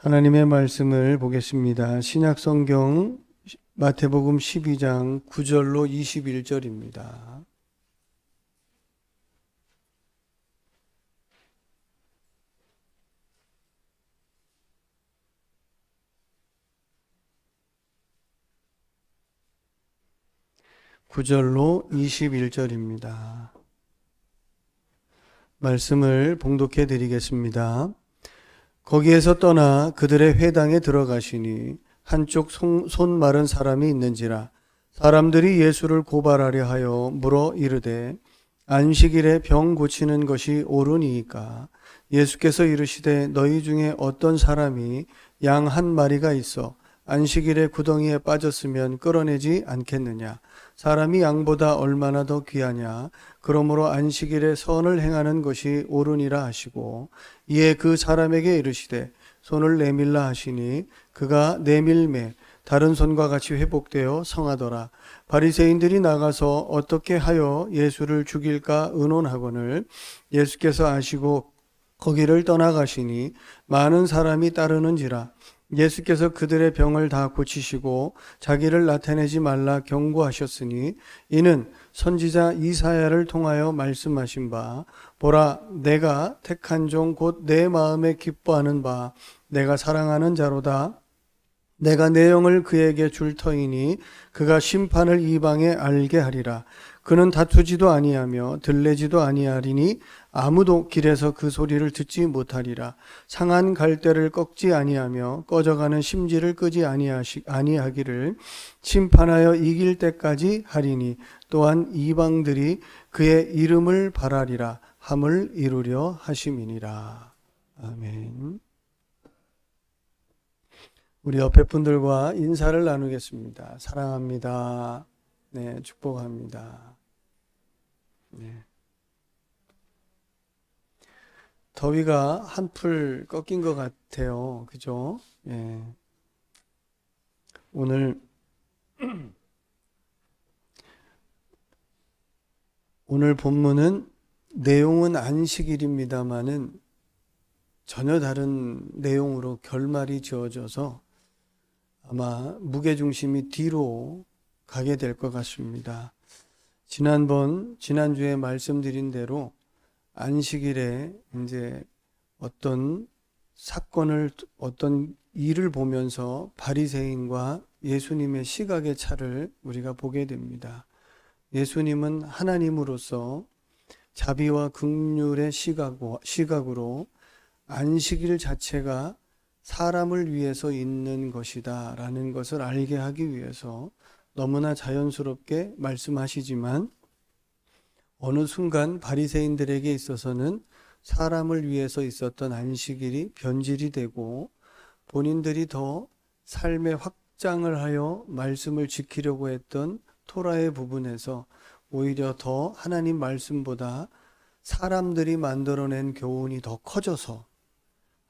하나님의 말씀을 보겠습니다. 신약성경 마태복음 12장 9절로 21절입니다. (9절로 21절입니다) 말씀을 봉독해 드리겠습니다. 거기에서 떠나 그들의 회당에 들어가시니 한쪽 손 마른 사람이 있는지라. 사람들이 예수를 고발하려 하여 물어 이르되 안식일에 병 고치는 것이 옳으니이까? 예수께서 이르시되 너희 중에 어떤 사람이 양 한 마리가 있어 안식일에 구덩이에 빠졌으면 끌어내지 않겠느냐? 사람이 양보다 얼마나 더 귀하냐? 그러므로 안식일에 선을 행하는 것이 옳으니라 하시고, 이에 그 사람에게 이르시되 손을 내밀라 하시니 그가 내밀매 다른 손과 같이 회복되어 성하더라. 바리새인들이 나가서 어떻게 하여 예수를 죽일까 의논하거늘 예수께서 아시고 거기를 떠나가시니 많은 사람이 따르는지라. 예수께서 그들의 병을 다 고치시고 자기를 나타내지 말라 경고하셨으니, 이는 선지자 이사야를 통하여 말씀하신 바, 보라 내가 택한 종 곧 내 마음에 기뻐하는 바 내가 사랑하는 자로다. 내가 내 영을 그에게 줄 터이니 그가 심판을 이방에 알게 하리라. 그는 다투지도 아니하며 들레지도 아니하리니 아무도 길에서 그 소리를 듣지 못하리라. 상한 갈대를 꺾지 아니하며 꺼져가는 심지를 끄지 아니하기를 심판하여 이길 때까지 하리니, 또한 이방들이 그의 이름을 바라리라 함을 이루려 하심이니라. 아멘. 우리 옆에 분들과 인사를 나누겠습니다. 사랑합니다. 네, 축복합니다. 네. 더위가 한풀 꺾인 것 같아요. 그죠? 예. 오늘 본문은 내용은 안식일입니다만은 전혀 다른 내용으로 결말이 지어져서 아마 무게중심이 뒤로 가게 될 것 같습니다. 지난주에 말씀드린 대로 안식일에 이제 어떤 사건을, 어떤 일을 보면서 바리새인과 예수님의 시각의 차를 우리가 보게 됩니다. 예수님은 하나님으로서 자비와 긍휼의 시각으로 안식일 자체가 사람을 위해서 있는 것이다 라는 것을 알게 하기 위해서 너무나 자연스럽게 말씀하시지만, 어느 순간 바리새인들에게 있어서는 사람을 위해서 있었던 안식일이 변질이 되고 본인들이 더 삶의 확장을 하여 말씀을 지키려고 했던 토라의 부분에서 오히려 더 하나님 말씀보다 사람들이 만들어낸 교훈이 더 커져서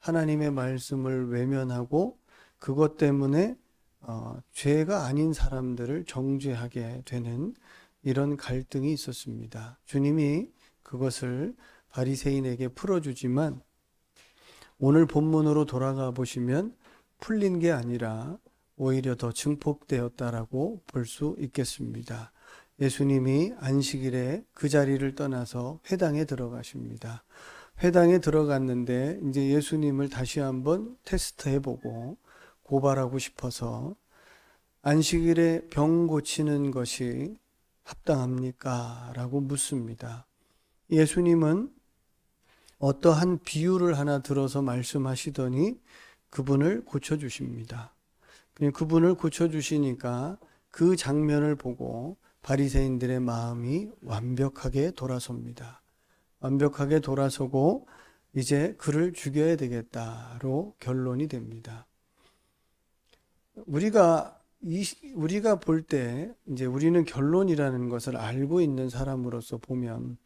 하나님의 말씀을 외면하고 그것 때문에 죄가 아닌 사람들을 정죄하게 되는 이런 갈등이 있었습니다. 주님이 그것을 바리새인에게 풀어주지만 오늘 본문으로 돌아가 보시면 풀린 게 아니라 오히려 더 증폭되었다라고 볼 수 있겠습니다. 예수님이 안식일에 그 자리를 떠나서 회당에 들어가십니다. 회당에 들어갔는데 이제 예수님을 다시 한번 테스트해보고 고발하고 싶어서 안식일에 병 고치는 것이 합당합니까? 라고 묻습니다. 예수님은 어떠한 비유를 하나 들어서 말씀하시더니 그분을 고쳐주십니다. 그분을 고쳐주시니까 그 장면을 보고 바리새인들의 마음이 완벽하게 돌아섭니다. 완벽하게 돌아서고 이제 그를 죽여야 되겠다로 결론이 됩니다. 우리가 볼 때 이제 우리는 결론이라는 것을 알고 있는 사람으로서 보면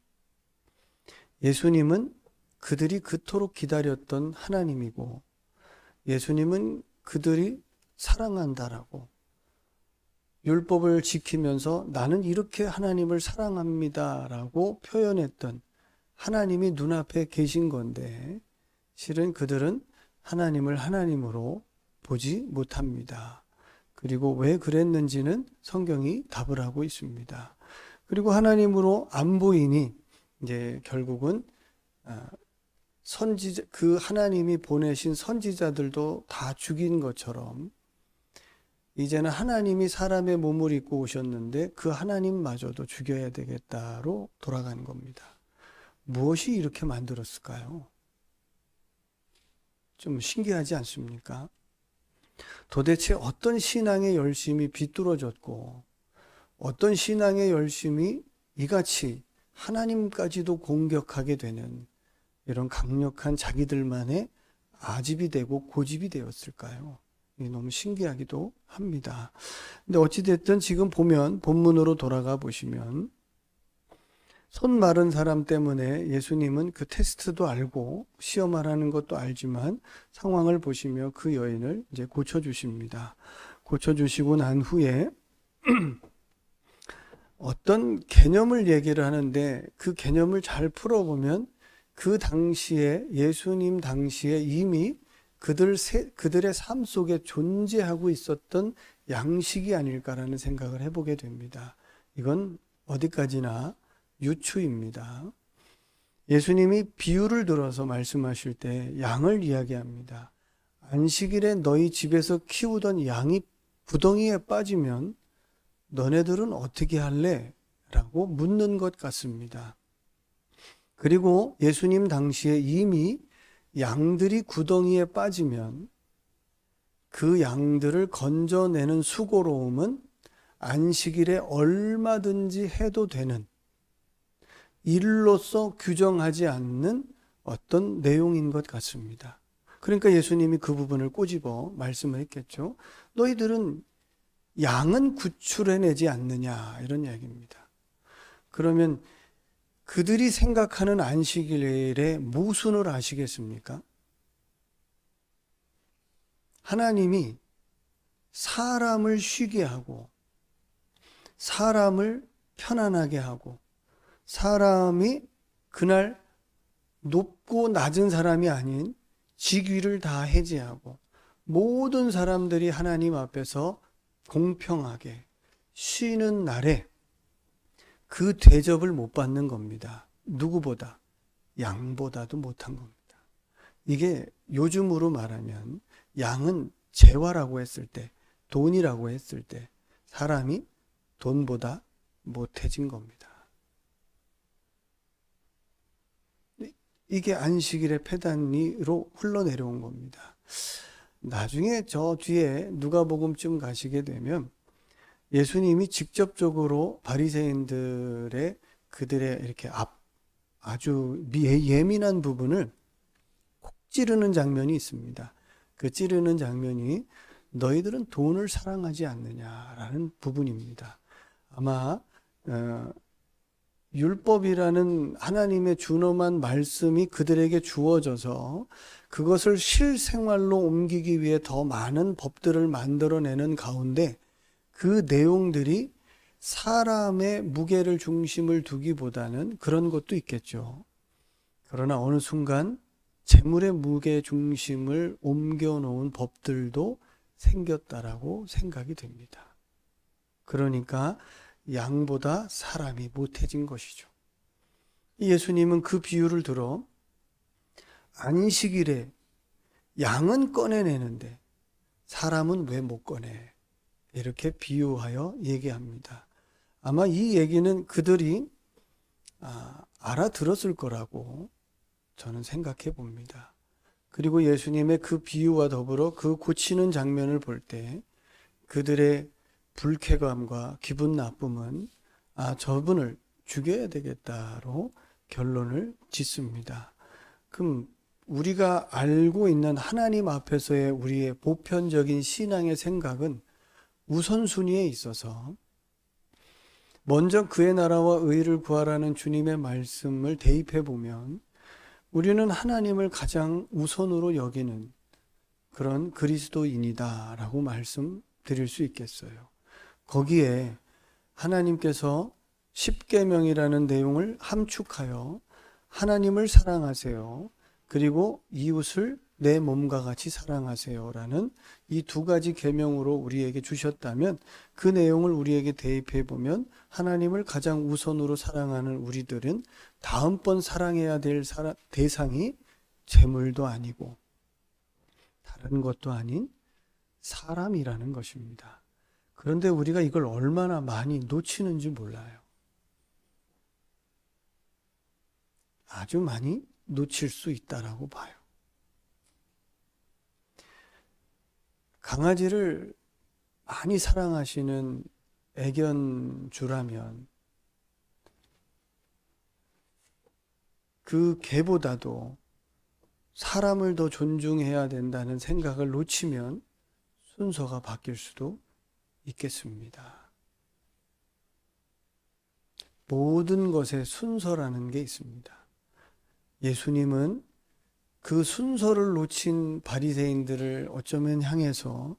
예수님은 그들이 그토록 기다렸던 하나님이고, 예수님은 그들이 사랑한다라고 율법을 지키면서 나는 이렇게 하나님을 사랑합니다라고 표현했던 하나님이 눈앞에 계신 건데, 실은 그들은 하나님을 하나님으로 보지 못합니다. 그리고 왜 그랬는지는 성경이 답을 하고 있습니다. 그리고 하나님으로 안 보이니 이제 결국은 선지자, 그 하나님이 보내신 선지자들도 다 죽인 것처럼 이제는 하나님이 사람의 몸을 입고 오셨는데 그 하나님마저도 죽여야 되겠다로 돌아간 겁니다. 무엇이 이렇게 만들었을까요? 좀 신기하지 않습니까? 도대체 어떤 신앙의 열심이 비뚤어졌고 어떤 신앙의 열심이 이같이 하나님까지도 공격하게 되는 이런 강력한 자기들만의 아집이 되고 고집이 되었을까요? 너무 신기하기도 합니다. 근데 어찌됐든 지금 보면 본문으로 돌아가 보시면 손 마른 사람 때문에 예수님은 그 테스트도 알고 시험하라는 것도 알지만 상황을 보시며 그 여인을 이제 고쳐주십니다. 고쳐주시고 난 후에 어떤 개념을 얘기를 하는데 그 개념을 잘 풀어보면 그 당시에 예수님 당시에 이미 그들의 삶 속에 존재하고 있었던 양식이 아닐까라는 생각을 해보게 됩니다. 이건 어디까지나 유추입니다. 예수님이 비유를 들어서 말씀하실 때 양을 이야기합니다. 안식일에 너희 집에서 키우던 양이 구덩이에 빠지면 너네들은 어떻게 할래? 라고 묻는 것 같습니다. 그리고 예수님 당시에 이미 양들이 구덩이에 빠지면 그 양들을 건져내는 수고로움은 안식일에 얼마든지 해도 되는 일로서 규정하지 않는 어떤 내용인 것 같습니다. 그러니까 예수님이 그 부분을 꼬집어 말씀을 했겠죠. 너희들은 양은 구출해내지 않느냐 이런 이야기입니다. 그러면 그들이 생각하는 안식일의 모순을 아시겠습니까? 하나님이 사람을 쉬게 하고 사람을 편안하게 하고 사람이 그날 높고 낮은 사람이 아닌 직위를 다 해제하고 모든 사람들이 하나님 앞에서 공평하게 쉬는 날에 그 대접을 못 받는 겁니다. 누구보다? 양보다도 못한 겁니다. 이게 요즘으로 말하면 양은 재화라고 했을 때, 돈이라고 했을 때 사람이 돈보다 못해진 겁니다. 이게 안식일의 폐단으로 흘러내려온 겁니다. 나중에 저 뒤에 누가복음쯤 가시게 되면 예수님이 직접적으로 바리새인들의 그들의 이렇게 아주 예민한 부분을 콕 찌르는 장면이 있습니다. 그 찌르는 장면이 너희들은 돈을 사랑하지 않느냐라는 부분입니다. 아마 율법이라는 하나님의 준엄한 말씀이 그들에게 주어져서 그것을 실생활로 옮기기 위해 더 많은 법들을 만들어내는 가운데 그 내용들이 사람의 무게를 중심을 두기보다는 그런 것도 있겠죠. 그러나 어느 순간 재물의 무게 중심을 옮겨놓은 법들도 생겼다라고 생각이 됩니다. 그러니까 양보다 사람이 못해진 것이죠. 예수님은 그 비유를 들어 안식일에 양은 꺼내내는데 사람은 왜 못 꺼내? 이렇게 비유하여 얘기합니다. 아마 이 얘기는 그들이 알아들었을 거라고 저는 생각해 봅니다. 그리고 예수님의 그 비유와 더불어 그 고치는 장면을 볼 때 그들의 불쾌감과 기분 나쁨은 저분을 죽여야 되겠다로 결론을 짓습니다. 그럼 우리가 알고 있는 하나님 앞에서의 우리의 보편적인 신앙의 생각은 우선순위에 있어서 먼저 그의 나라와 의를 구하라는 주님의 말씀을 대입해 보면 우리는 하나님을 가장 우선으로 여기는 그런 그리스도인이다라고 말씀드릴 수 있겠어요. 거기에 하나님께서 십계명이라는 내용을 함축하여 하나님을 사랑하세요. 그리고 이웃을 내 몸과 같이 사랑하세요라는 이 두 가지 계명으로 우리에게 주셨다면 그 내용을 우리에게 대입해 보면 하나님을 가장 우선으로 사랑하는 우리들은 다음번 사랑해야 될 대상이 재물도 아니고 다른 것도 아닌 사람이라는 것입니다. 그런데 우리가 이걸 얼마나 많이 놓치는지 몰라요. 아주 많이 놓칠 수 있다라고 봐요. 강아지를 많이 사랑하시는 애견주라면 그 개보다도 사람을 더 존중해야 된다는 생각을 놓치면 순서가 바뀔 수도 있겠습니다. 모든 것에 순서라는 게 있습니다. 예수님은 그 순서를 놓친 바리새인들을 어쩌면 향해서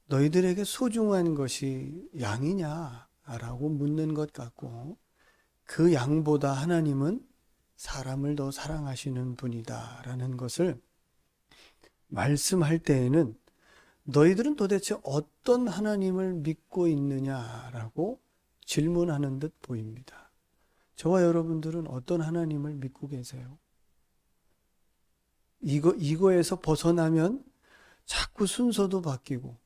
너희들에게 소중한 것이 양이냐라고 묻는 것 같고, 그 양보다 하나님은 사람을 더 사랑하시는 분이다라는 것을 말씀할 때에는 너희들은 도대체 어떤 하나님을 믿고 있느냐라고 질문하는 듯 보입니다. 저와 여러분들은 어떤 하나님을 믿고 계세요? 이거에서 벗어나면 자꾸 순서도 바뀌고,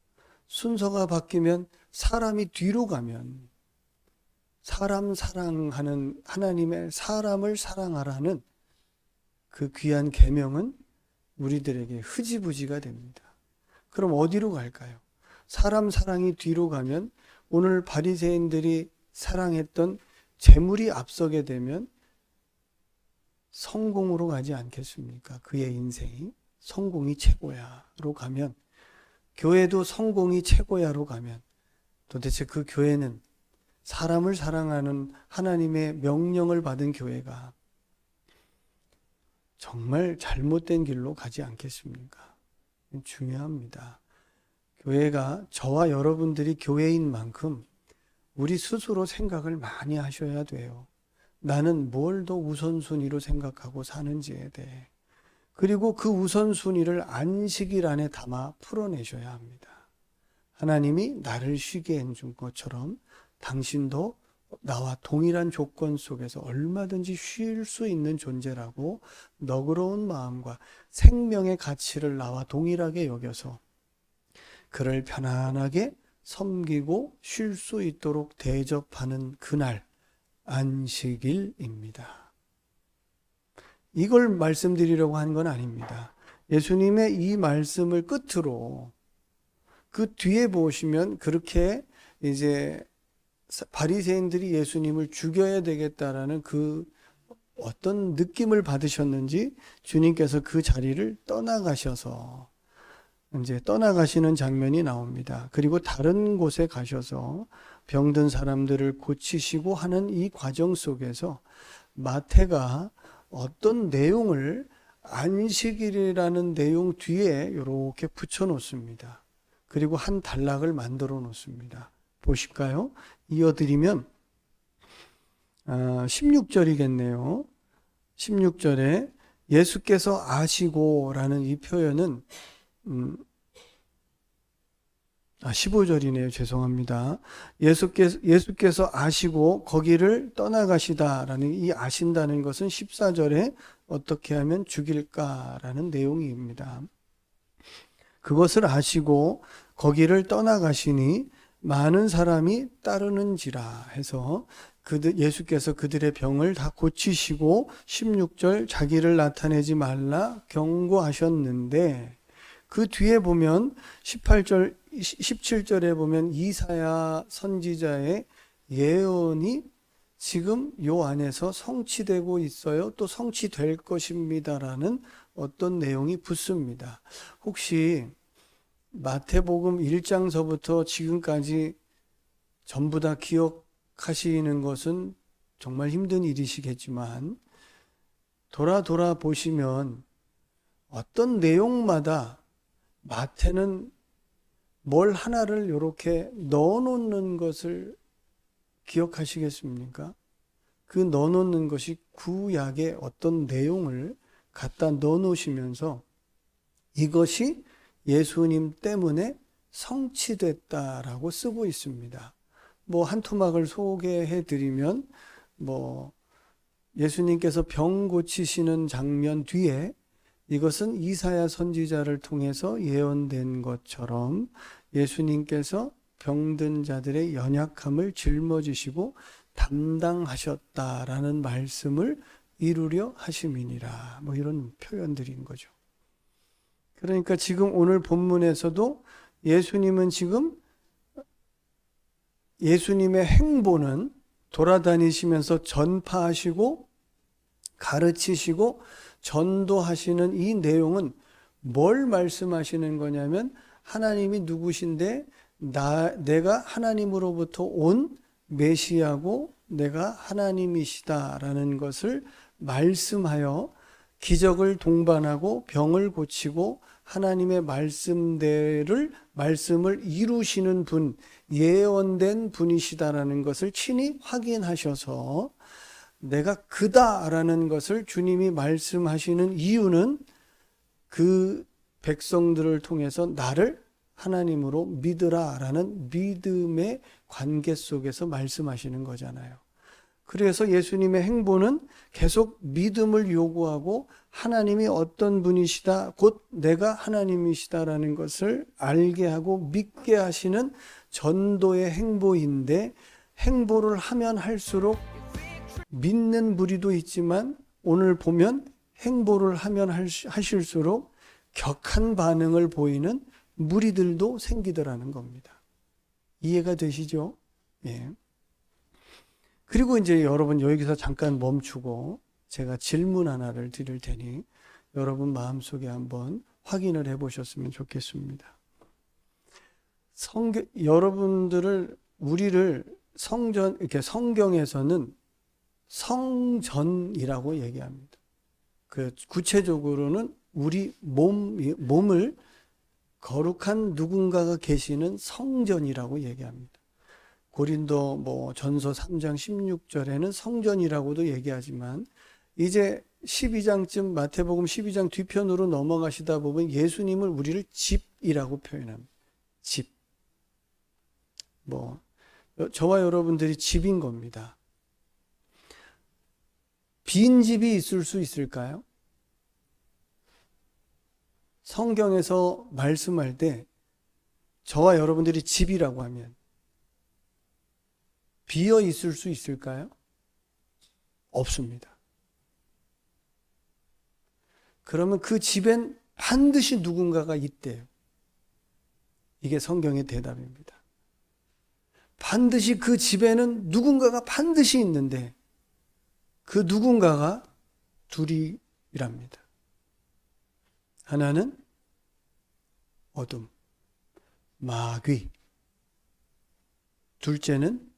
순서가 바뀌면 사람이 뒤로 가면 사람 사랑하는 하나님의 사람을 사랑하라는 그 귀한 계명은 우리들에게 흐지부지가 됩니다. 그럼 어디로 갈까요? 사람 사랑이 뒤로 가면 오늘 바리새인들이 사랑했던 재물이 앞서게 되면 성공으로 가지 않겠습니까? 그의 인생이 성공이 최고야로 가면, 교회도 성공이 최고야로 가면 도대체 그 교회는 사람을 사랑하는 하나님의 명령을 받은 교회가 정말 잘못된 길로 가지 않겠습니까? 중요합니다. 교회가, 저와 여러분들이 교회인 만큼 우리 스스로 생각을 많이 하셔야 돼요. 나는 뭘 더 우선순위로 생각하고 사는지에 대해. 그리고 그 우선순위를 안식일 안에 담아 풀어내셔야 합니다. 하나님이 나를 쉬게 해준 것처럼 당신도 나와 동일한 조건 속에서 얼마든지 쉴 수 있는 존재라고 너그러운 마음과 생명의 가치를 나와 동일하게 여겨서 그를 편안하게 섬기고 쉴 수 있도록 대접하는 그날, 안식일입니다. 이걸 말씀드리려고 한 건 아닙니다. 예수님의 이 말씀을 끝으로 그 뒤에 보시면 그렇게 이제 바리새인들이 예수님을 죽여야 되겠다라는 그 어떤 느낌을 받으셨는지 주님께서 그 자리를 떠나가셔서 이제 떠나가시는 장면이 나옵니다. 그리고 다른 곳에 가셔서 병든 사람들을 고치시고 하는 이 과정 속에서 마태가 어떤 내용을 안식일이라는 내용 뒤에 이렇게 붙여 놓습니다. 그리고 한 단락을 만들어 놓습니다. 보실까요? 이어드리면 16절이겠네요. 16절에 예수께서 아시고라는 이 표현은 15절이네요. 죄송합니다. 예수께서 아시고 거기를 떠나가시다라는 이 아신다는 것은 14절에 어떻게 하면 죽일까라는 내용입니다. 그것을 아시고 거기를 떠나가시니 많은 사람이 따르는지라 해서 예수께서 그들의 병을 다 고치시고 16절 자기를 나타내지 말라 경고하셨는데, 그 뒤에 보면 18절, 17절에 보면 이사야 선지자의 예언이 지금 요 안에서 성취되고 있어요. 또 성취될 것입니다라는 어떤 내용이 붙습니다. 혹시 마태복음 1장서부터 지금까지 전부 다 기억하시는 것은 정말 힘든 일이시겠지만 돌아 보시면 어떤 내용마다 마태는 뭘 하나를 이렇게 넣어놓는 것을 기억하시겠습니까? 그 넣어놓는 것이 구약의 어떤 내용을 갖다 넣어놓으시면서 이것이 예수님 때문에 성취됐다라고 쓰고 있습니다. 뭐 한 토막을 소개해 드리면 예수님께서 병 고치시는 장면 뒤에 이것은 이사야 선지자를 통해서 예언된 것처럼 예수님께서 병든 자들의 연약함을 짊어지시고 담당하셨다라는 말씀을 이루려 하심이니라. 이런 표현들인 거죠. 그러니까 지금 오늘 본문에서도 예수님은 지금 예수님의 행보는 돌아다니시면서 전파하시고 가르치시고 전도하시는 이 내용은 뭘 말씀하시는 거냐면 하나님이 누구신데 내가 하나님으로부터 온 메시아고 내가 하나님이시다라는 것을 말씀하여 기적을 동반하고 병을 고치고 하나님의 말씀을 이루시는 분, 예언된 분이시다라는 것을 친히 확인하셔서 내가 그다라는 것을 주님이 말씀하시는 이유는 그 백성들을 통해서 나를 하나님으로 믿으라라는 믿음의 관계 속에서 말씀하시는 거잖아요. 그래서 예수님의 행보는 계속 믿음을 요구하고 하나님이 어떤 분이시다, 곧 내가 하나님이시다라는 것을 알게 하고 믿게 하시는 전도의 행보인데, 행보를 하면 할수록 믿는 무리도 있지만 오늘 보면 행보를 하면 하실수록 격한 반응을 보이는 무리들도 생기더라는 겁니다. 이해가 되시죠? 예. 그리고 이제 여러분 여기서 잠깐 멈추고 제가 질문 하나를 드릴 테니 여러분 마음속에 한번 확인을 해보셨으면 좋겠습니다. 우리를 이렇게 성경에서는 성전이라고 얘기합니다. 구체적으로는 우리 몸을 거룩한 누군가가 계시는 성전이라고 얘기합니다. 고린도 전서 3장 16절에는 성전이라고도 얘기하지만 이제 12장쯤 마태복음 12장 뒤편으로 넘어가시다 보면 예수님을 우리를 집이라고 표현합니다. 집. 저와 여러분들이 집인 겁니다. 빈 집이 있을 수 있을까요? 성경에서 말씀할 때 저와 여러분들이 집이라고 하면 비어 있을 수 있을까요? 없습니다. 그러면 그 집엔 반드시 누군가가 있대요. 이게 성경의 대답입니다. 반드시 그 집에는 누군가가 반드시 있는데 그 누군가가 둘이랍니다. 하나는 어둠, 마귀. 둘째는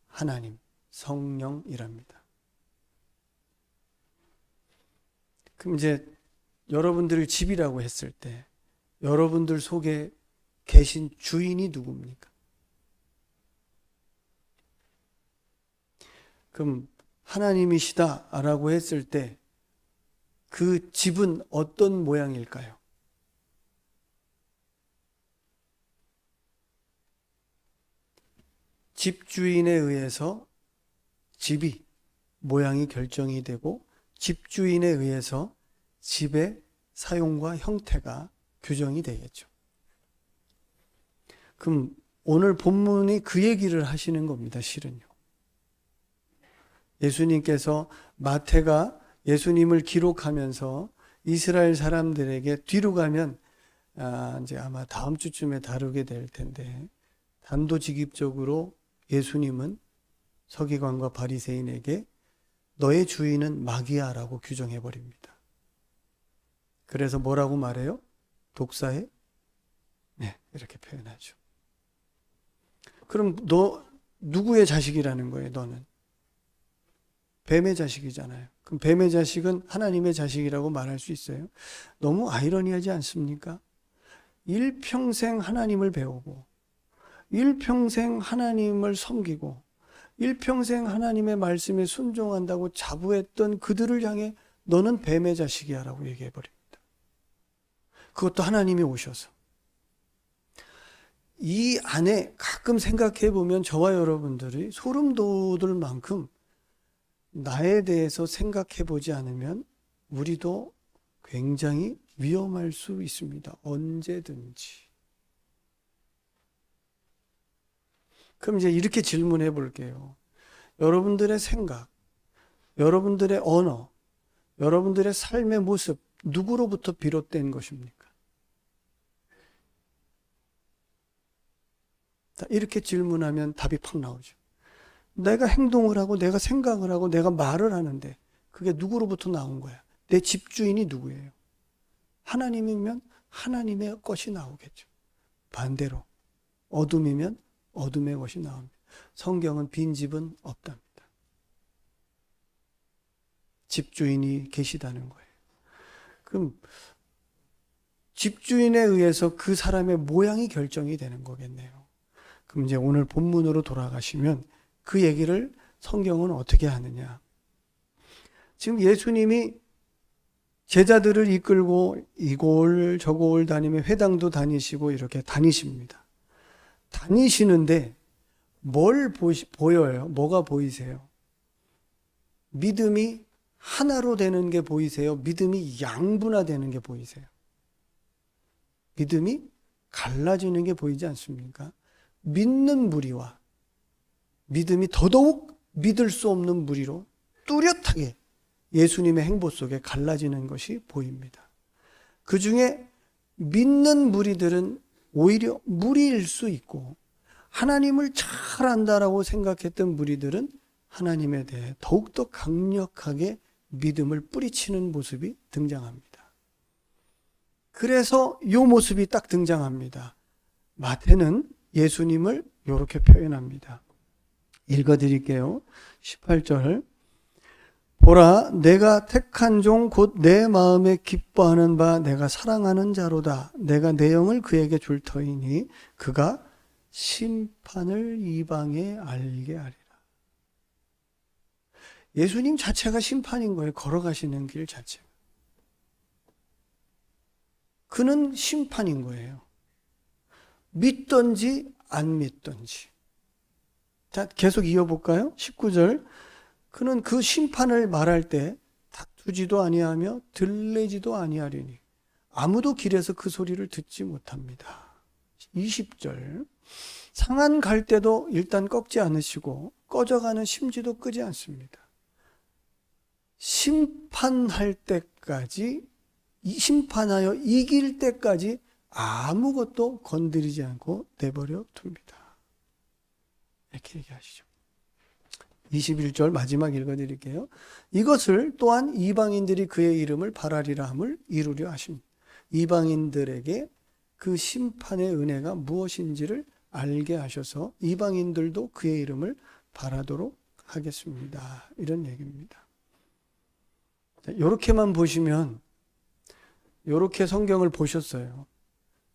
하나님, 성령이랍니다. 그럼 이제 여러분들을 집이라고 했을 때 여러분들 속에 계신 주인이 누굽니까? 그럼 하나님이시다라고 했을 때 그 집은 어떤 모양일까요? 집주인에 의해서 집이 모양이 결정이 되고 집주인에 의해서 집의 사용과 형태가 규정이 되겠죠. 그럼 오늘 본문이 그 얘기를 하시는 겁니다. 실은요. 예수님께서 마태가 예수님을 기록하면서 이스라엘 사람들에게 뒤로 가면 이제 아마 다음 주쯤에 다루게 될 텐데 단도직입적으로 예수님은 서기관과 바리새인에게 너의 주인은 마귀야라고 규정해 버립니다. 그래서 뭐라고 말해요? 독사의? 네, 이렇게 표현하죠. 그럼 너 누구의 자식이라는 거예요, 너는? 뱀의 자식이잖아요. 그럼 뱀의 자식은 하나님의 자식이라고 말할 수 있어요? 너무 아이러니하지 않습니까? 일평생 하나님을 배우고 일평생 하나님을 섬기고 일평생 하나님의 말씀에 순종한다고 자부했던 그들을 향해 너는 뱀의 자식이야 라고 얘기해 버립니다. 그것도 하나님이 오셔서. 이 안에 가끔 생각해 보면 저와 여러분들이 소름 돋을 만큼 나에 대해서 생각해 보지 않으면 우리도 굉장히 위험할 수 있습니다. 언제든지. 그럼 이제 이렇게 질문해 볼게요. 여러분들의 생각, 여러분들의 언어, 여러분들의 삶의 모습, 누구로부터 비롯된 것입니까? 이렇게 질문하면 답이 팍 나오죠. 내가 행동을 하고 내가 생각을 하고 내가 말을 하는데 그게 누구로부터 나온 거야? 내 집주인이 누구예요? 하나님이면 하나님의 것이 나오겠죠. 반대로 어둠이면 어둠의 것이 나옵니다. 성경은 빈집은 없답니다. 집주인이 계시다는 거예요. 그럼 집주인에 의해서 그 사람의 모양이 결정이 되는 거겠네요. 그럼 이제 오늘 본문으로 돌아가시면 그 얘기를 성경은 어떻게 하느냐. 지금 예수님이 제자들을 이끌고 이골 저골 다니며 회당도 다니시고 이렇게 다니십니다. 다니시는데 뭘 보여요? 뭐가 보이세요? 믿음이 하나로 되는 게 보이세요? 믿음이 양분화되는 게 보이세요? 믿음이 갈라지는 게 보이지 않습니까? 믿는 무리와 믿음이 더더욱 믿을 수 없는 무리로 뚜렷하게 예수님의 행보 속에 갈라지는 것이 보입니다. 그 중에 믿는 무리들은 오히려 무리일 수 있고 하나님을 잘 안다라고 생각했던 무리들은 하나님에 대해 더욱더 강력하게 믿음을 뿌리치는 모습이 등장합니다. 그래서 이 모습이 딱 등장합니다. 마태는 예수님을 이렇게 표현합니다. 읽어드릴게요. 18절. 보라, 내가 택한 종 곧 내 마음에 기뻐하는 바 내가 사랑하는 자로다. 내가 내 영을 그에게 줄 터이니 그가 심판을 이방에 알게 하리라. 예수님 자체가 심판인 거예요. 걸어가시는 길 자체가. 그는 심판인 거예요. 믿든지 안 믿든지. 자, 계속 이어볼까요? 19절. 그는 그 심판을 말할 때 다투지도 아니하며 들레지도 아니하리니 아무도 길에서 그 소리를 듣지 못합니다. 20절. 상한 갈 때도 일단 꺾지 않으시고 꺼져가는 심지도 끄지 않습니다. 심판할 때까지, 심판하여 이길 때까지 아무것도 건드리지 않고 내버려 둡니다. 이렇게 얘기하시죠. 21절 마지막 읽어드릴게요. 이것을 또한 이방인들이 그의 이름을 바라리라 함을 이루려 하십니다. 이방인들에게 그 심판의 은혜가 무엇인지를 알게 하셔서 이방인들도 그의 이름을 바라도록 하겠습니다. 이런 얘기입니다. 이렇게만 보시면, 이렇게 성경을 보셨어요.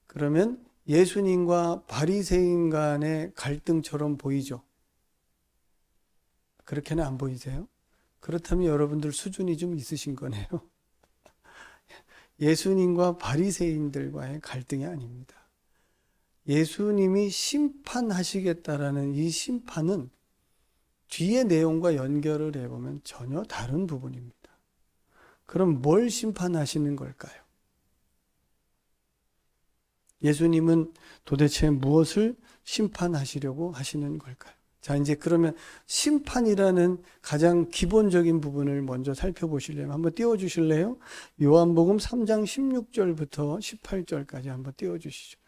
그러면 예수님과 바리새인 간의 갈등처럼 보이죠? 그렇게는 안 보이세요? 그렇다면 여러분들 수준이 좀 있으신 거네요. 예수님과 바리새인들과의 갈등이 아닙니다. 예수님이 심판하시겠다라는 이 심판은 뒤의 내용과 연결을 해보면 전혀 다른 부분입니다. 그럼 뭘 심판하시는 걸까요? 예수님은 도대체 무엇을 심판하시려고 하시는 걸까요? 자, 이제 그러면 심판이라는 가장 기본적인 부분을 먼저 살펴보시려면 한번 띄워주실래요? 요한복음 3장 16절부터 18절까지 한번 띄워주시죠.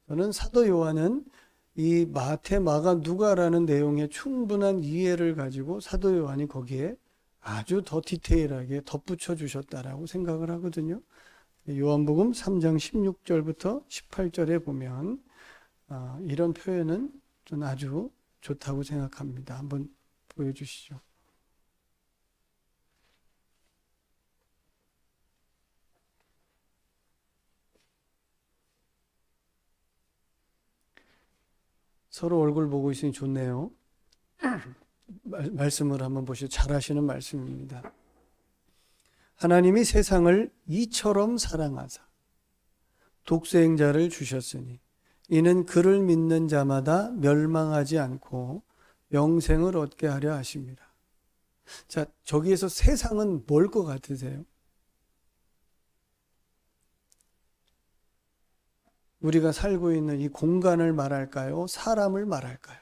저는 사도 요한은 이 마태, 마가, 누가라는 내용의 충분한 이해를 가지고 사도 요한이 거기에 아주 더 디테일하게 덧붙여 주셨다라고 생각을 하거든요. 요한복음 3장 16절부터 18절에 보면 이런 표현은 좀 아주 좋다고 생각합니다. 한번 보여주시죠. 서로 얼굴 보고 있으니 좋네요. 말씀을 한번 보시죠. 잘하시는 말씀입니다. 하나님이 세상을 이처럼 사랑하사 독생자를 주셨으니 이는 그를 믿는 자마다 멸망하지 않고 영생을 얻게 하려 하심이라. 자, 저기에서 세상은 뭘 것 같으세요? 우리가 살고 있는 이 공간을 말할까요? 사람을 말할까요?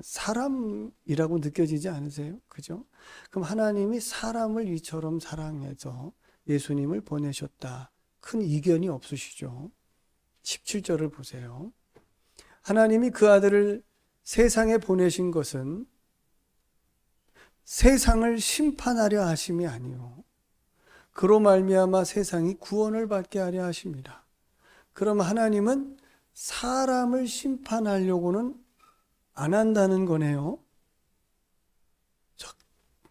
사람이라고 느껴지지 않으세요? 그죠? 그럼 하나님이 사람을 이처럼 사랑해서 예수님을 보내셨다. 큰 이견이 없으시죠? 17절을 보세요. 하나님이 그 아들을 세상에 보내신 것은 세상을 심판하려 하심이 아니요 그로 말미암아 세상이 구원을 받게 하려 하심이라. 그럼 하나님은 사람을 심판하려고는 안 한다는 거네요.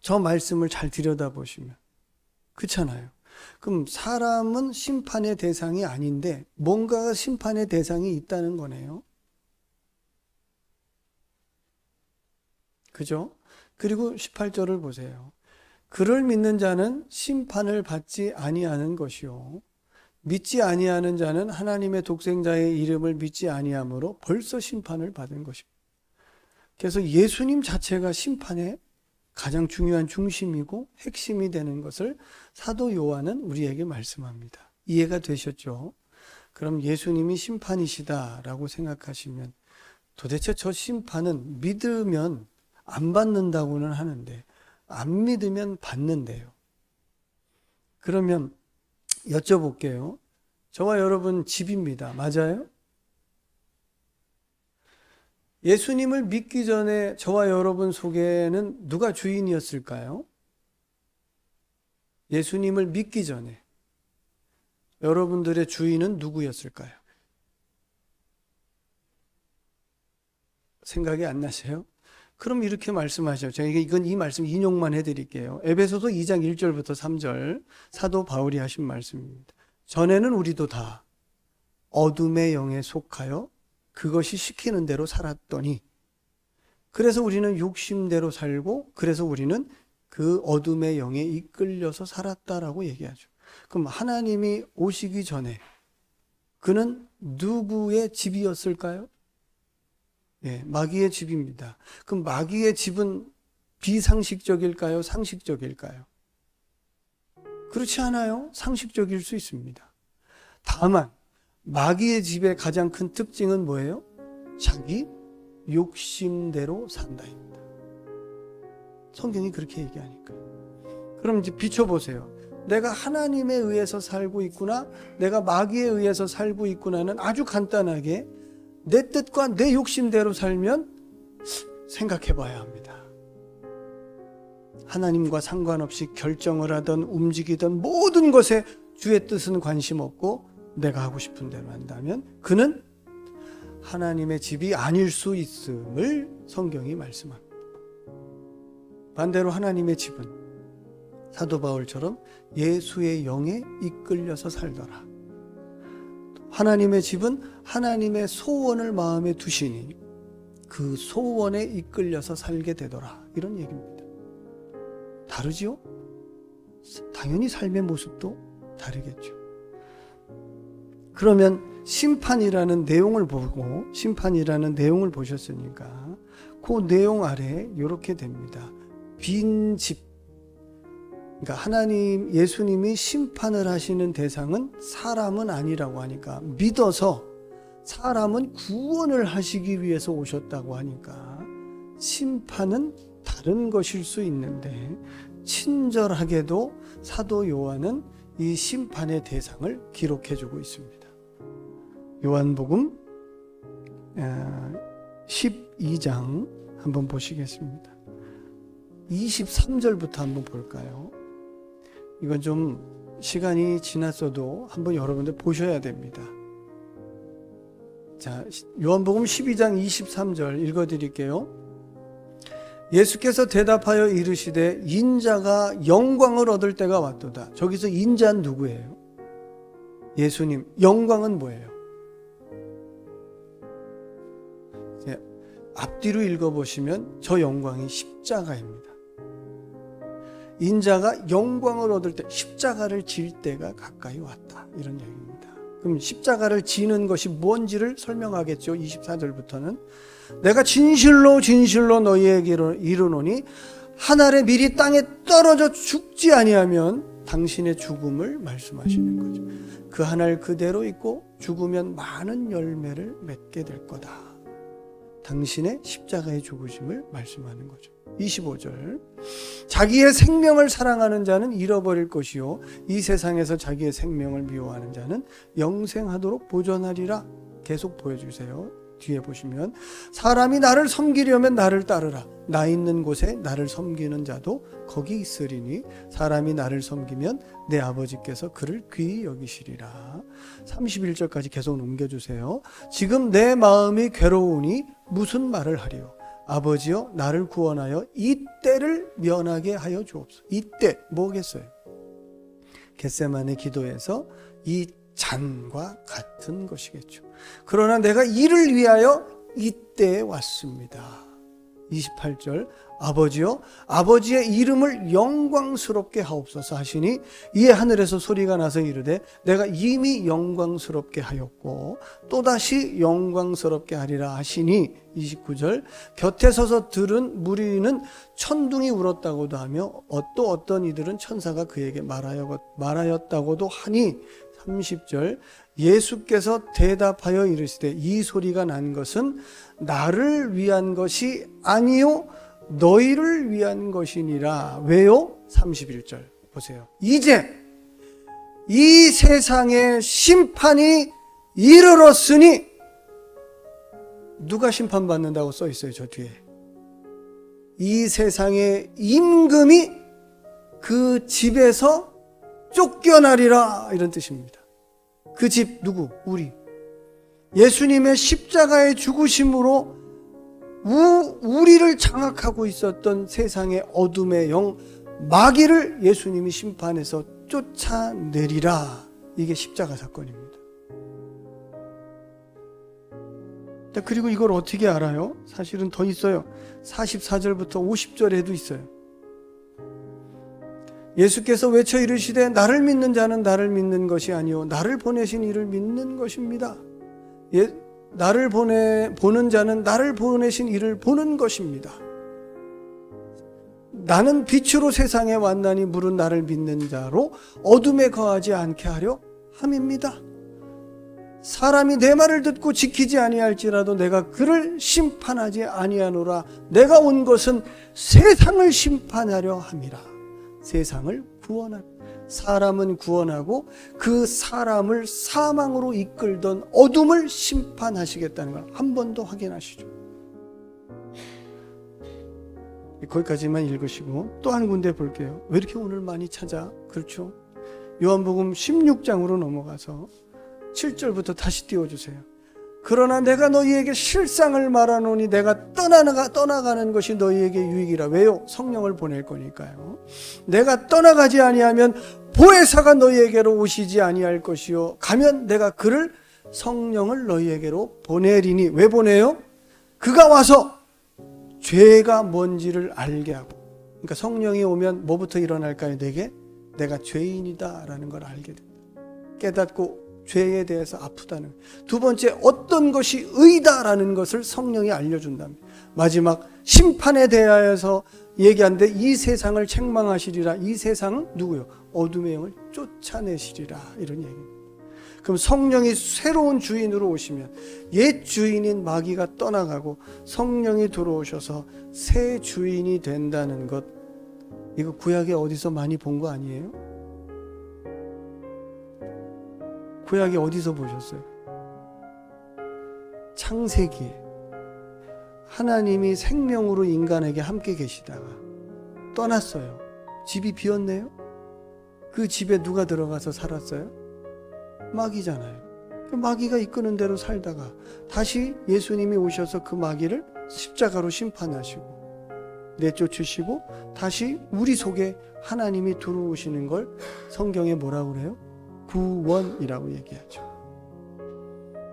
저 말씀을 잘 들여다보시면 그렇잖아요. 그럼 사람은 심판의 대상이 아닌데 뭔가 심판의 대상이 있다는 거네요. 그죠? 그리고 18절을 보세요. 그를 믿는 자는 심판을 받지 아니하는 것이요 믿지 아니하는 자는 하나님의 독생자의 이름을 믿지 아니함으로 벌써 심판을 받은 것입니다. 그래서 예수님 자체가 심판의 가장 중요한 중심이고 핵심이 되는 것을 사도 요한은 우리에게 말씀합니다. 이해가 되셨죠? 그럼 예수님이 심판이시다라고 생각하시면 도대체 저 심판은 믿으면 안 받는다고는 하는데 안 믿으면 받는데요. 그러면 여쭤볼게요. 저와 여러분 집입니다. 맞아요? 예수님을 믿기 전에 저와 여러분 속에는 누가 주인이었을까요? 예수님을 믿기 전에 여러분들의 주인은 누구였을까요? 생각이 안 나세요? 그럼 이렇게 말씀하셔요. 제가 이 말씀 인용만 해드릴게요. 에베소서 2장 1절부터 3절 사도 바울이 하신 말씀입니다. 전에는 우리도 다 어둠의 영에 속하여 그것이 시키는 대로 살았더니 그래서 우리는 욕심대로 살고 그래서 우리는 그 어둠의 영에 이끌려서 살았다라고 얘기하죠. 그럼 하나님이 오시기 전에 그는 누구의 집이었을까요? 예, 마귀의 집입니다. 그럼 마귀의 집은 비상식적일까요? 상식적일까요? 그렇지 않아요. 상식적일 수 있습니다. 다만 마귀의 집의 가장 큰 특징은 뭐예요? 자기 욕심대로 산다입니다. 성경이 그렇게 얘기하니까요. 그럼 이제 비춰보세요. 내가 하나님에 의해서 살고 있구나, 내가 마귀에 의해서 살고 있구나는 아주 간단하게 내 뜻과 내 욕심대로 살면 생각해 봐야 합니다. 하나님과 상관없이 결정을 하든 움직이든 모든 것에 주의 뜻은 관심 없고 내가 하고 싶은 대로 한다면 그는 하나님의 집이 아닐 수 있음을 성경이 말씀합니다. 반대로 하나님의 집은 사도 바울처럼 예수의 영에 이끌려서 살더라. 하나님의 집은 하나님의 소원을 마음에 두시니 그 소원에 이끌려서 살게 되더라. 이런 얘기입니다. 다르지요? 당연히 삶의 모습도 다르겠죠. 그러면 심판이라는 내용을 보고 심판이라는 내용을 보셨으니까 그 내용 아래 이렇게 됩니다. 빈 집. 그러니까 예수님이 심판을 하시는 대상은 사람은 아니라고 하니까 믿어서 사람은 구원을 하시기 위해서 오셨다고 하니까 심판은 다른 것일 수 있는데 친절하게도 사도 요한은 이 심판의 대상을 기록해주고 있습니다. 요한복음 12장 한번 보시겠습니다. 23절부터 한번 볼까요? 이건 좀 시간이 지났어도 한번 여러분들 보셔야 됩니다. 자, 요한복음 12장 23절 읽어드릴게요. 예수께서 대답하여 이르시되 인자가 영광을 얻을 때가 왔도다. 저기서 인자는 누구예요? 예수님. 영광은 뭐예요? 앞뒤로 읽어보시면 저 영광이 십자가입니다. 인자가 영광을 얻을 때 십자가를 질 때가 가까이 왔다. 이런 얘기입니다. 그럼 십자가를 지는 것이 뭔지를 설명하겠죠. 24절부터는 내가 진실로 진실로 너희에게 이르노니 한 알의 밀이 땅에 떨어져 죽지 아니하면 당신의 죽음을 말씀하시는 거죠. 그 한 알 그대로 있고 죽으면 많은 열매를 맺게 될 거다. 당신의 십자가의 죽으심을 말씀하는 거죠. 25절 자기의 생명을 사랑하는 자는 잃어버릴 것이요 이 세상에서 자기의 생명을 미워하는 자는 영생하도록 보존하리라. 계속 보여주세요. 뒤에 보시면 사람이 나를 섬기려면 나를 따르라. 나 있는 곳에 나를 섬기는 자도 거기 있으리니 사람이 나를 섬기면 내 아버지께서 그를 귀히 여기시리라. 31절까지 계속 넘겨주세요. 지금 내 마음이 괴로우니 무슨 말을 하리요. 아버지여 나를 구원하여 이 때를 면하게 하여 주옵소서. 이때 뭐겠어요? 겟세마네 기도에서 이 잔과 같은 것이겠죠. 그러나 내가 이를 위하여 이때에 왔습니다. 28절 아버지여 아버지의 이름을 영광스럽게 하옵소서 하시니 이에 하늘에서 소리가 나서 이르되 내가 이미 영광스럽게 하였고 또다시 영광스럽게 하리라 하시니 29절 곁에 서서 들은 무리는 천둥이 울었다고도 하며 또 어떤 이들은 천사가 그에게 말하였다고도 하니 30절 예수께서 대답하여 이르시되 이 소리가 난 것은 나를 위한 것이 아니요 너희를 위한 것이니라. 왜요? 31절 보세요. 이제 이 세상의 심판이 이르렀으니 누가 심판받는다고 써 있어요? 저 뒤에 이 세상의 임금이 그 집에서 쫓겨나리라 이런 뜻입니다. 그 집 누구? 우리. 예수님의 십자가의 죽으심으로 우리를 장악하고 있었던 세상의 어둠의 영 마귀를 예수님이 심판해서 쫓아내리라. 이게 십자가 사건입니다. 그리고 이걸 어떻게 알아요? 사실은 더 있어요. 44절부터 50절에도 있어요. 예수께서 외쳐 이르시되 나를 믿는 자는 나를 믿는 것이 아니요 나를 보내신 이를 믿는 것입니다. 나를 보는 자는 나를 보내신 이를 보는 것입니다. 나는 빛으로 세상에 왔나니 물은 나를 믿는 자로 어둠에 거하지 않게 하려 함입니다. 사람이 내 말을 듣고 지키지 아니할지라도 내가 그를 심판하지 아니하노라. 내가 온 것은 세상을 심판하려 함이라. 세상을 구원하고 사람은 구원하고 그 사람을 사망으로 이끌던 어둠을 심판하시겠다는 걸 한 번 더 확인하시죠. 거기까지만 읽으시고 또 한 군데 볼게요. 왜 이렇게 오늘 많이 찾아? 그렇죠? 요한복음 16장으로 넘어가서 7절부터 다시 띄워주세요. 그러나 내가 너희에게 실상을 말하노니 내가 떠나가는 것이 너희에게 유익이라. 왜요? 성령을 보낼 거니까요. 내가 떠나가지 아니하면 보혜사가 너희에게로 오시지 아니할 것이요 가면 내가 그를 성령을 너희에게로 보내리니. 왜 보내요? 그가 와서 죄가 뭔지를 알게 하고. 그러니까 성령이 오면 뭐부터 일어날까요? 내가 죄인이다 라는 걸 알게 된다. 깨닫고 죄에 대해서 아프다는. 두 번째, 어떤 것이 의다라는 것을 성령이 알려준답니다. 마지막 심판에 대하여서 얘기하는데 이 세상을 책망하시리라. 이 세상은 누구요? 어둠의 영을 쫓아내시리라. 이런 얘기입니다. 그럼 성령이 새로운 주인으로 오시면 옛 주인인 마귀가 떠나가고 성령이 들어오셔서 새 주인이 된다는 것, 이거 구약에 어디서 많이 본 거 아니에요? 구약에 어디서 보셨어요? 창세기에 하나님이 생명으로 인간에게 함께 계시다가 떠났어요. 집이 비었네요. 그 집에 누가 들어가서 살았어요? 마귀잖아요. 마귀가 이끄는 대로 살다가 다시 예수님이 오셔서 그 마귀를 십자가로 심판하시고 내쫓으시고 다시 우리 속에 하나님이 들어오시는 걸 성경에 뭐라고 그래요? 구원이라고 얘기하죠.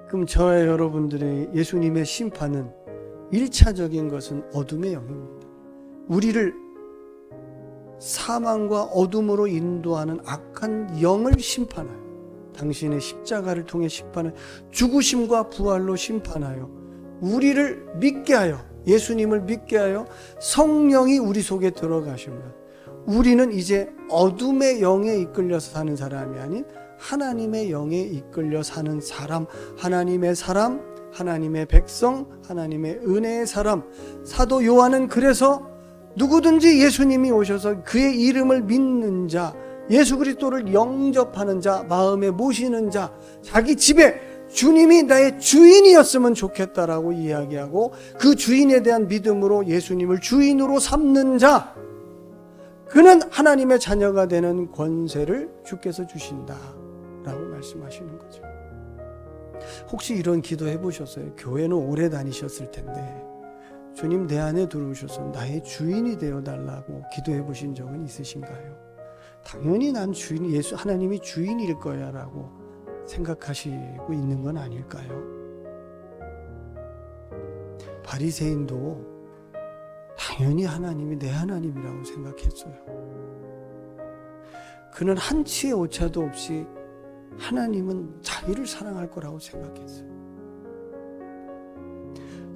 그럼 저와 여러분들의 예수님의 심판은 1차적인 것은 어둠의 영입니다. 우리를 사망과 어둠으로 인도하는 악한 영을 심판해요. 당신의 십자가를 통해 심판하여 죽으심과 부활로 심판하여 우리를 믿게 하여 예수님을 믿게 하여 성령이 우리 속에 들어가십니다. 우리는 이제 어둠의 영에 이끌려서 사는 사람이 아닌 하나님의 영에 이끌려 사는 사람, 하나님의 사람, 하나님의 백성, 하나님의 은혜의 사람. 사도 요한은 그래서 누구든지 예수님이 오셔서 그의 이름을 믿는 자, 예수 그리스도를 영접하는 자, 마음에 모시는 자, 자기 집에 주님이 나의 주인이었으면 좋겠다라고 이야기하고 그 주인에 대한 믿음으로 예수님을 주인으로 삼는 자, 그는 하나님의 자녀가 되는 권세를 주께서 주신다라고 말씀하시는 거죠. 혹시 이런 기도 해보셨어요? 교회는 오래 다니셨을 텐데 주님 내 안에 들어오셔서 나의 주인이 되어달라고 기도해 보신 적은 있으신가요? 당연히 난 주인, 예수 하나님이 주인일 거야 라고 생각하시고 있는 건 아닐까요? 바리새인도 당연히 하나님이 내 하나님이라고 생각했어요. 그는 한치의 오차도 없이 하나님은 자기를 사랑할 거라고 생각했어요.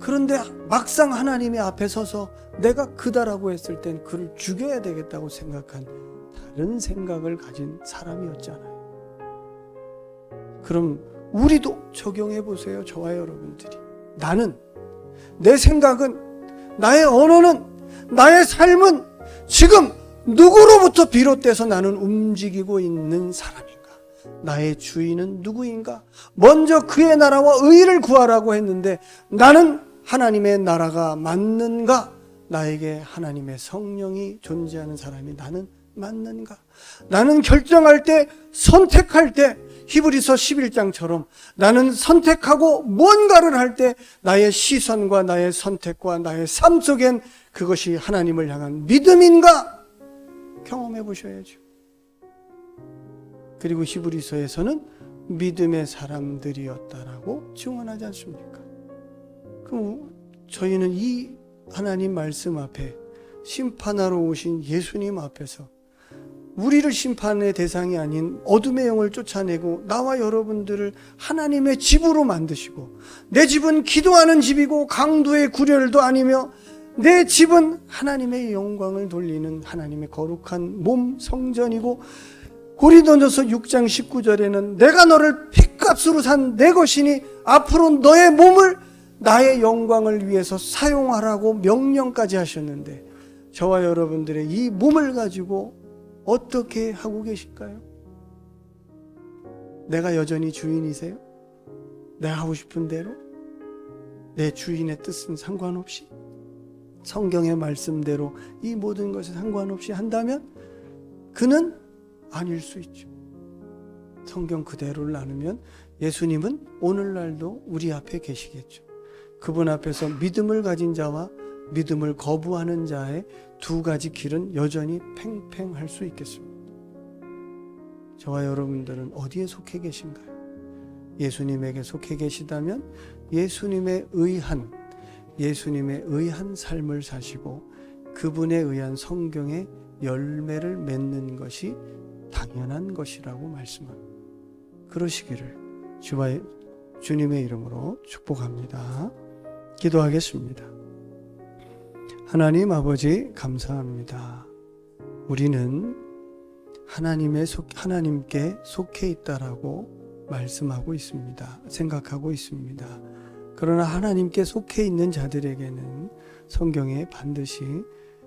그런데 막상 하나님의 앞에 서서 내가 그다라고 했을 땐 그를 죽여야 되겠다고 생각한 다른 생각을 가진 사람이었잖아요. 그럼 우리도 적용해 보세요. 저와 여러분들이. 나는, 내 생각은, 나의 언어는, 나의 삶은 지금 누구로부터 비롯돼서 나는 움직이고 있는 사람인가? 나의 주인은 누구인가? 먼저 그의 나라와 의를 구하라고 했는데 나는 하나님의 나라가 맞는가? 나에게 하나님의 성령이 존재하는 사람이 나는 맞는가? 나는 결정할 때, 선택할 때 히브리서 11장처럼 나는 선택하고 뭔가를 할 때 나의 시선과 나의 선택과 나의 삶 속엔 그것이 하나님을 향한 믿음인가? 경험해 보셔야죠. 그리고 히브리서에서는 믿음의 사람들이었다라고 증언하지 않습니까? 그럼 저희는 이 하나님 말씀 앞에 심판하러 오신 예수님 앞에서 우리를 심판의 대상이 아닌 어둠의 영을 쫓아내고 나와 여러분들을 하나님의 집으로 만드시고, 내 집은 기도하는 집이고 강도의 구렬도 아니며 내 집은 하나님의 영광을 돌리는 하나님의 거룩한 몸 성전이고, 고린도전서 6장 19절에는 내가 너를 핏값으로 산 내 것이니 앞으로 너의 몸을 나의 영광을 위해서 사용하라고 명령까지 하셨는데, 저와 여러분들의 이 몸을 가지고 어떻게 하고 계실까요? 내가 여전히 주인이세요? 내가 하고 싶은 대로? 내 주인의 뜻은 상관없이? 성경의 말씀대로 이 모든 것에 상관없이 한다면 그는 아닐 수 있죠. 성경 그대로를 나누면 예수님은 오늘날도 우리 앞에 계시겠죠. 그분 앞에서 믿음을 가진 자와 믿음을 거부하는 자의 두 가지 길은 여전히 팽팽할 수 있겠습니다. 저와 여러분들은 어디에 속해 계신가요? 예수님에게 속해 계시다면 예수님의 의한 삶을 사시고 그분에 의한 성경의 열매를 맺는 것이 당연한 것이라고 말씀합니다. 그러시기를 주님의 이름으로 축복합니다. 기도하겠습니다. 하나님 아버지 감사합니다. 우리는 하나님께 속해 있다라고 말씀하고 있습니다. 생각하고 있습니다. 그러나 하나님께 속해 있는 자들에게는 성경에 반드시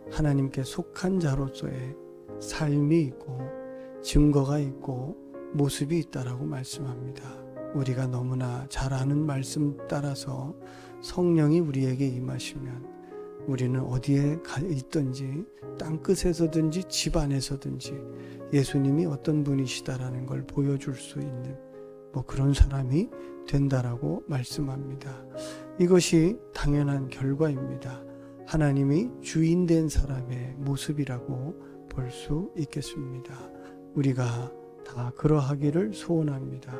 하나님께 속한 자로서의 삶이 있고 증거가 있고 모습이 있다라고 말씀합니다. 우리가 너무나 잘 아는 말씀 따라서 성령이 우리에게 임하시면 우리는 어디에 있든지 땅끝에서든지 집 안에서든지 예수님이 어떤 분이시다라는 걸 보여줄 수 있는 그런 사람이 된다라고 말씀합니다. 이것이 당연한 결과입니다. 하나님이 주인 된 사람의 모습이라고 볼 수 있겠습니다. 우리가 다 그러하기를 소원합니다.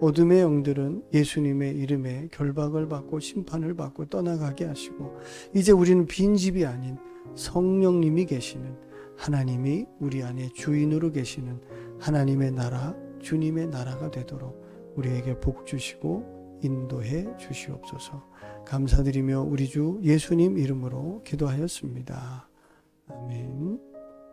어둠의 영들은 예수님의 이름에 결박을 받고 심판을 받고 떠나가게 하시고, 이제 우리는 빈집이 아닌 성령님이 계시는, 하나님이 우리 안에 주인으로 계시는 하나님의 나라, 주님의 나라가 되도록 우리에게 복 주시고 인도해 주시옵소서. 감사드리며 우리 주 예수님 이름으로 기도하였습니다. 아멘.